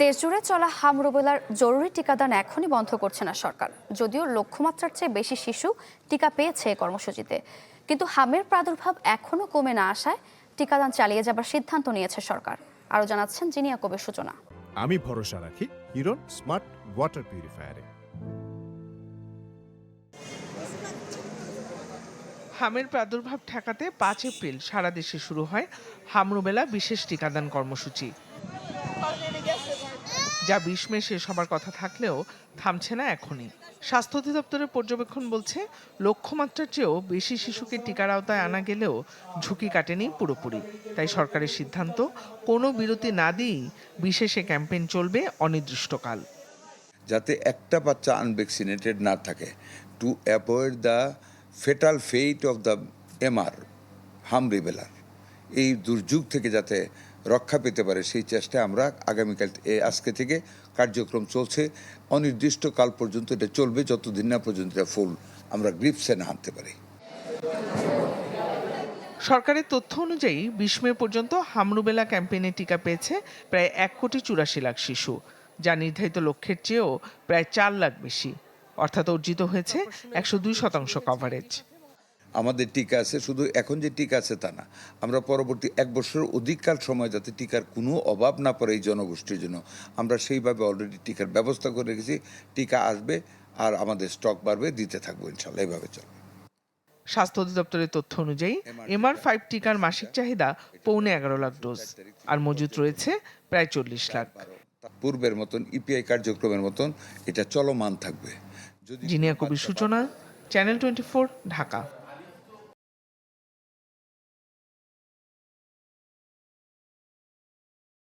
দেশজুড়ে চলা হাম রুবেলার জরুরি টিকাদান এখনই বন্ধ করছে না সরকার, যদিও লক্ষ্যমাত্রার চেয়ে বেশি শিশু টিকা পেয়েছে এই কর্মসূচিতে। কিন্তু হামের প্রাদুর্ভাব এখনো কমে না আসায় টিকাদান চালিয়ে যাবার সিদ্ধান্ত নিয়েছে সরকার। আরও জানাচ্ছেন জিনিয়া কবির সূচনা। আমি ভরসা রাখি হিরন স্মার্ট ওয়াটার পিউরিফায়ারে। হামের প্রাদুর্ভাব ঠেকাতে 5 এপ্রিল সারা দেশে শুরু হয় হাম রুবেলা বিশেষ টিকাদান কর্মসূচি, যা 20 মে শেষ হবার কথা থাকলেও থামছে না এখনই। স্বাস্থ্য অধিদপ্তরের পর্যবেক্ষণ বলছে, লক্ষ্যমাত্রার চেয়েও বেশি শিশুকে টিকার আওতায় আনা গেলেও ঝুঁকি কাটেনি পুরোপুরি। তাই সরকারের সিদ্ধান্ত, কোনো বিরতি না দিয়েই বিশেষে ক্যাম্পেইন চলবে অনির্দিষ্টকাল। যাতে একটা বাচ্চা আনভ্যাকসিনেটেড না থাকে, to avoid the fatal fate of the MR হাম রুবেলার, এই দুর্যোগ থেকে যাতে রক্ষা পেতে পারে সেই চেষ্টায় আমরা আগামীকাল আজকে থেকে কার্যক্রম চলছে। অনির্দিষ্টকাল পর্যন্ত এটা চলবে, যতদিন না পর্যন্ত এটা ফুল আমরা গ্রিপসে না আনতে পারি। সরকারের তথ্য অনুযায়ী 20 মে পর্যন্ত হাম রুবেলা ক্যাম্পেইনে টিকা পেয়েছে প্রায় 1,84,00,000 শিশু, যা নির্ধারিত লক্ষ্যের চেয়েও প্রায় 4 লাখ বেশি, অর্থাৎ অর্জিত হয়েছে 102% কভারেজ। আমাদের টিকা আছে, শুধু এখন যে টিকা আছে তা না, আমরা পরবর্তী 1 বছরের অধিককাল সময় যাতে টিকার কোনো অভাব না পড়ে এই জনগোষ্ঠীর জন্য, আমরা সেইভাবে অলরেডি টিকার ব্যবস্থা করে রেখেছি। টিকা আসবে আর আমাদের স্টক বাড়বে, দিতে থাকবো ইনশাল্লাহ, এইভাবে চলবে। স্বাস্থ্য অধিদপ্তরের তথ্য অনুযায়ী MR5 টিকার মাসিক চাহিদা 11.5 লাখ ডোজ, আর মজুত রয়েছে প্রায় 40 লাখ। পূর্বের মতন ইপিআই কার্যক্রমের মতন এটা চলমান থাকবে। জিনিয়া কবির সূচনা, চ্যানেল 24, ঢাকা।